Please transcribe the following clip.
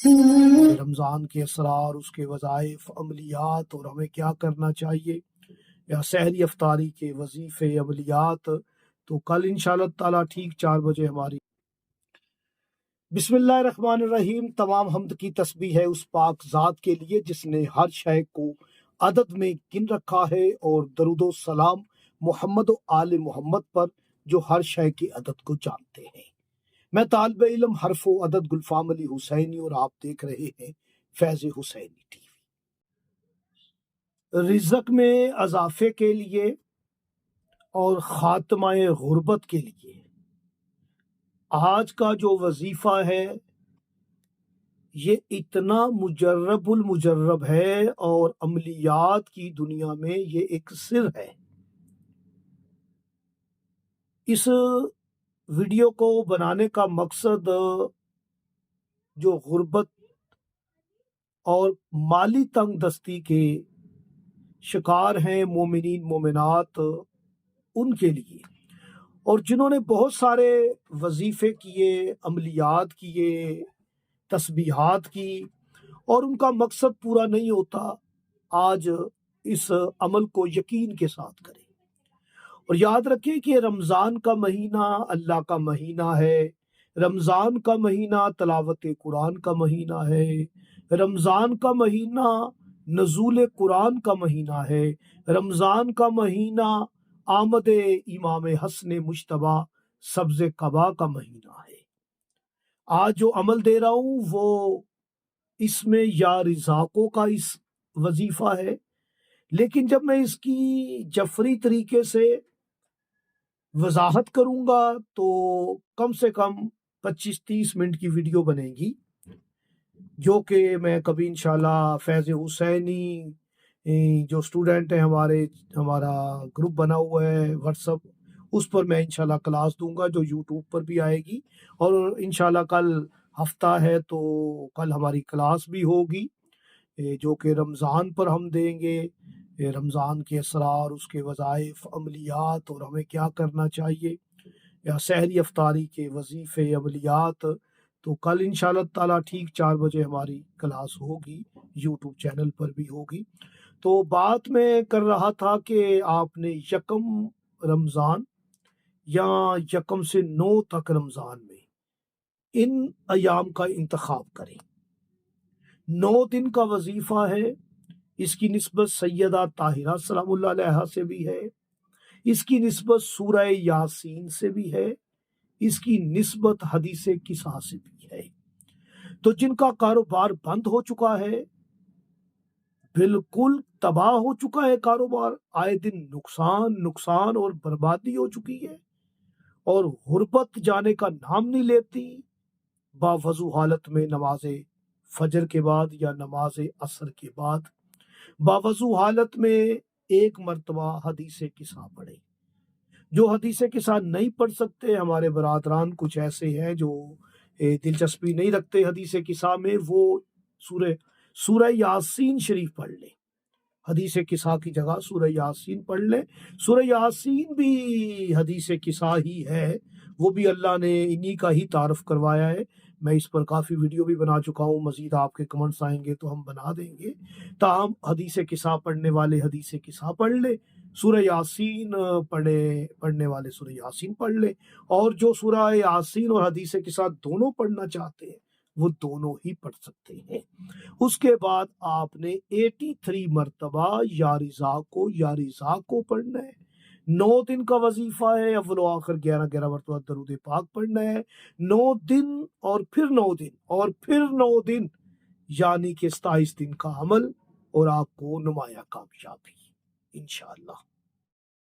رمضان کے اسرار، اس کے وظائف، عملیات اور ہمیں کیا کرنا چاہیے، یا سحری افطاری کے وظیفے، عملیات، تو کل انشاءاللہ تعالیٰ ٹھیک 4 بجے ہماری بسم اللہ الرحمن الرحیم۔ تمام حمد کی تسبیح ہے اس پاک ذات کے لیے جس نے ہر شے کو عدد میں گن رکھا ہے، اور درود و سلام محمد و آل محمد پر جو ہر شے کے عدد کو جانتے ہیں۔ میں طالب علم حرف و عدد گلفام علی حسینی، اور آپ دیکھ رہے ہیں فیض حسینی ٹی وی۔ رزق میں اضافے کے لیے اور خاتمہ غربت کے لیے آج کا جو وظیفہ ہے یہ اتنا مجرب المجرب ہے، اور عملیات کی دنیا میں یہ ایک سر ہے۔ اس ویڈیو کو بنانے کا مقصد جو غربت اور مالی تنگ دستی کے شکار ہیں مومنین مومنات، ان کے لیے، اور جنہوں نے بہت سارے وظیفے کیے، عملیات کیے، تسبیحات کی، اور ان کا مقصد پورا نہیں ہوتا، آج اس عمل کو یقین کے ساتھ کریں۔ اور یاد رکھیں کہ رمضان کا مہینہ اللہ کا مہینہ ہے، رمضان کا مہینہ تلاوت قرآن کا مہینہ ہے، رمضان کا مہینہ نزول قرآن کا مہینہ ہے، رمضان کا مہینہ آمد امام حسن مجتبی سبز قبا کا مہینہ ہے۔ آج جو عمل دے رہا ہوں وہ اس میں یا رزاقوں کا اس وظیفہ ہے، لیکن جب میں اس کی جفری طریقے سے وضاحت کروں گا تو کم سے کم 25-30 منٹ کی ویڈیو بنے گی، جو کہ میں کبھی انشاءاللہ فیض حسینی جو سٹوڈنٹ ہیں ہمارا گروپ بنا ہوا ہے واٹس اپ، اس پر میں انشاءاللہ کلاس دوں گا جو یوٹیوب پر بھی آئے گی، اور انشاءاللہ کل ہفتہ ہے تو کل ہماری کلاس بھی ہوگی جو کہ رمضان پر ہم دیں گے، رمضان کے اسرار، اس کے وظائف، عملیات اور ہمیں کیا کرنا چاہیے، یا سحری افطاری کے وظیفے، عملیات، تو کل انشاءاللہ تعالیٰ ٹھیک 4 بجے ہماری کلاس ہوگی، یوٹیوب چینل پر بھی ہوگی۔ تو بات میں کر رہا تھا کہ آپ نے یکم رمضان یا یکم سے 9 تک رمضان میں ان ایام کا انتخاب کریں۔ 9 دن کا وظیفہ ہے، اس کی نسبت سیدہ طاہرہ سلام اللہ علیہا سے بھی ہے، اس کی نسبت سورہ یاسین سے بھی ہے، اس کی نسبت حدیث کسا سے بھی ہے۔ تو جن کا کاروبار بند ہو چکا ہے، بالکل تباہ ہو چکا ہے کاروبار، آئے دن نقصان اور بربادی ہو چکی ہے، اور غربت جانے کا نام نہیں لیتی، باوضو حالت میں نماز فجر کے بعد یا نماز عصر کے بعد باوضو حالت میں ایک مرتبہ حدیث کسا پڑھے۔ جو حدیث کسا نہیں پڑھ سکتے، ہمارے برادران کچھ ایسے ہیں جو دلچسپی نہیں رکھتے حدیث کسا میں، وہ سورہ یاسین شریف پڑھ لیں، حدیث کسا کی جگہ سورہ یاسین پڑھ لیں۔ سورہ یاسین بھی حدیث کسا ہی ہے، وہ بھی اللہ نے انہی کا ہی تعارف کروایا ہے۔ میں اس پر کافی ویڈیو بھی بنا چکا ہوں، مزید آپ کے کمنٹس آئیں گے تو ہم بنا دیں گے۔ تاہم حدیث کسا پڑھنے والے حدیث کسا پڑھ لیں، سورہ یاسین پڑھنے والے سورہ یاسین پڑھ لیں، اور جو سورہ یاسین اور حدیث کسا دونوں پڑھنا چاہتے ہیں وہ دونوں ہی پڑھ سکتے ہیں۔ اس کے بعد آپ نے 83 مرتبہ یا رضا کو پڑھنا ہے۔ 9 دن کا وظیفہ ہے، اول و آخر 11 مرتبہ درود پاک پڑھنا ہے۔ 9 دن اور پھر 9 دن اور پھر 9 دن، یعنی کہ 27 دن کا عمل، اور آپ کو نمایاں کامیابی انشاءاللہ۔